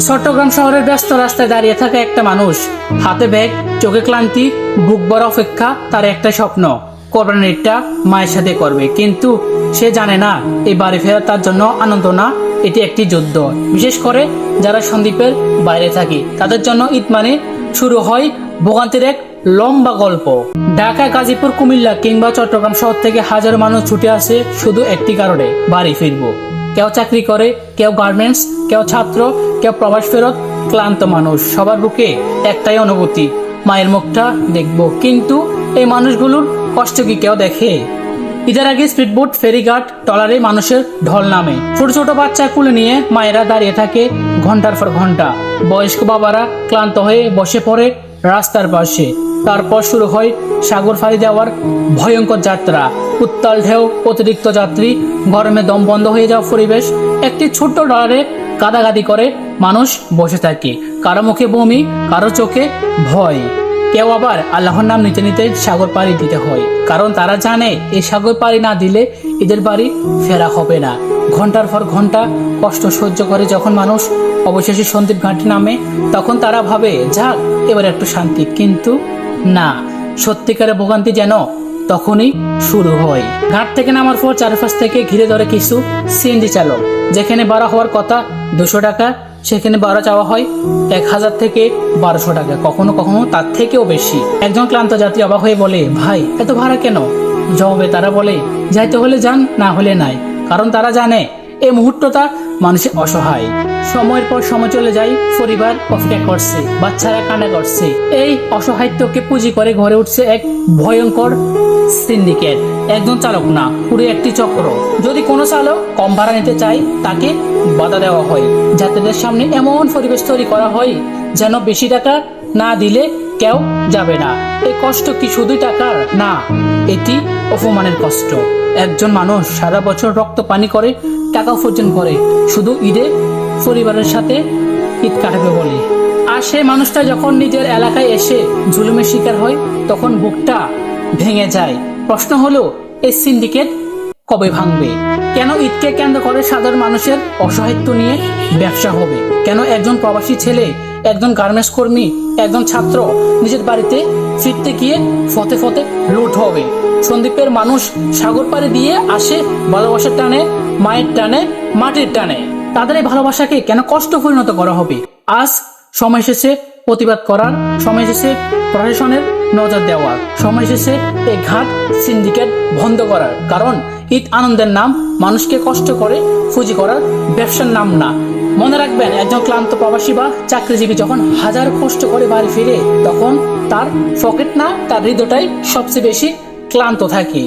চট্টগ্রাম শহরের ব্যস্ত রাস্তায় দাঁড়িয়ে থাকা একটা মানুষ, হাতে ব্যাগ, চোখে ক্লান্তি, বুক ভরা অপেক্ষা। তার একটা স্বপ্ন, কোরবানিটা মায়ের সাথে করবে। কিন্তু সে জানে না এই বাড়ি ফেরা তার জন্য আনন্দ না, এটি একটি যুদ্ধ। বিশেষ করে যারা সন্দ্বীপের বাইরে থাকে, তাদের জন্য ঈদ মানে শুরু হয় ভোগান্তির এক লম্বা গল্প। ঢাকা, গাজীপুর, কুমিল্লা কিংবা চট্টগ্রাম শহর থেকে হাজারো মানুষ ছুটে আসে শুধু একটি কারণে, বাড়ি ফিরবো। কেউ চাকরি করে, কেউ গার্মেন্টস, কেউ ছাত্র, কেউ প্রবাস ফেরত। ক্লান্ত মানুষ সবার বুকে একটাই অনুভূতি, মায়ের মুখটা দেখবো। কিন্তু এই মানুষগুলোর কষ্ট কি কেউ দেখে? ঈদের আগে স্পিডবোট, ফেরিঘাট, ট্রলারে মানুষের ঢল নামে। ছোট ছোট বাচ্চা কুলে নিয়ে মায়েরা দাঁড়িয়ে থাকে ঘন্টার পর ঘন্টা। বয়স্ক বাবারা ক্লান্ত হয়ে বসে পড়ে রাস্তার পাশে। তারপর শুরু হয় সাগর ফাড়ি দেওয়ার ভয়ঙ্কর যাত্রা। উত্তাল ঢেউ, অতিরিক্ত যাত্রী, গরমে দম বন্ধ হয়ে যাওয়া পরিবেশ। একটি ছোট্ট ডলারে গাদাগাদি করে মানুষ বসে থাকে। কারো মুখে বমি, কারো চোখে ভয়। কেউ আবার আল্লাহর নাম নিতে নিতে সাগর পাড়ি দিতে হয়, কারণ তারা জানে এই সাগর পাড়ি না দিলে ঈদের বাড়ি ফেরা হবে না। ঘন্টার পর ঘন্টা কষ্ট সহ্য করে যখন মানুষ অবশেষে সন্দ্বীপ ঘাটে নামে, তখন তারা ভাবে যাক এবার একটু শান্তি। কিন্তু না, সত্যিকারের ভোগান্তি যেন তখনই শুরু হয়। ঘাট থেকে নামার পর চারপাশ থেকে ঘিরে ধরে কিছু সিএনজি চালক। যেখানে ভাড়া হওয়ার কথা 200 টাকা, সেখানে ভাড়া চাওয়া হয় 1000 থেকে 1200 টাকা, কখনো কখনো তার থেকেও বেশি। একজন ক্লান্ত যাত্রী অবাক হয়ে বলে, ভাই এত ভাড়া কেন? জবাবে তারা বলে, যাইতে হলে যান, না হলে নাই। কারণ তারা জানে এই মুহূর্তটা মানুষের অসহায়। সময়ের পর সময় চলে যায়, পরিবার অপেক্ষা করছে, বাচ্চারা কান্না করছে। এই অসহায়ত্বকে পুঁজি করে গড়ে উঠছে এক ভয়ঙ্কর সিন্ডিকেট। একজন চালক না, পুরো একটি চক্র। যদি কোনো চালক কম ভাড়া নিতে চায়, তাকে বাধা দেওয়া হয়। যাত্রীদের সামনে এমন পরিবেশ তৈরি করা হয় যেন বেশি টাকা না দিলে কেউ যাবে না। এই কষ্ট কি শুধুই টাকার? না, এটি অপমানের কষ্ট। একজন মানুষ সারা বছর রক্ত পানি করে, টাকা উপার্জন করে শুধু ঈদে পরিবারের সাথে ঈদ কাটাবে বলে। আর সেই মানুষটা যখন নিজের এলাকায় এসে জুলুমের শিকার হয়, তখন বুকটা ভেঙে যায়। প্রশ্ন হলো, এই সিন্ডিকেট কবে ভাঙবে? কেন ঈদকে কেন্দ্র করে সাধারণ মানুষের অসহায়ত্ব নিয়ে ব্যবসা হবে? কেন একজন প্রবাসী ছেলে, একজন গার্মেন্টস কর্মী, একজন ছাত্র নিজের বাড়িতে ফিরতে গিয়ে ফতে ফতে লুট হবে? সন্দ্বীপের মানুষ সাগর পাড়ি দিয়ে আসে ভালোবাসার টানে, মায়ের টানে, মাটির টানে। তাদের এই ভালোবাসাকে কেন কষ্ট পরিণত করা হবে? আজ সময় এসেছে প্রতিবাদ করার, সময় এসেছে প্রশাসনের নজর দেওয়ার, সময় এসেছে এই ঘাট সিন্ডিকেট বন্ধ করার। কারণ ঈদ আনন্দের নাম, মানুষকে কষ্ট করে ফুজি করার ব্যবসার নাম না। মনে রাখবেন, একজন ক্লান্ত প্রবাসী বা চাকরিজীবী যখন হাজার কষ্ট করে বাড়ি ফিরে, তখন তার পকেট না, তার হৃদয়টাই সবচেয়ে বেশি ক্লান্ত থাকে।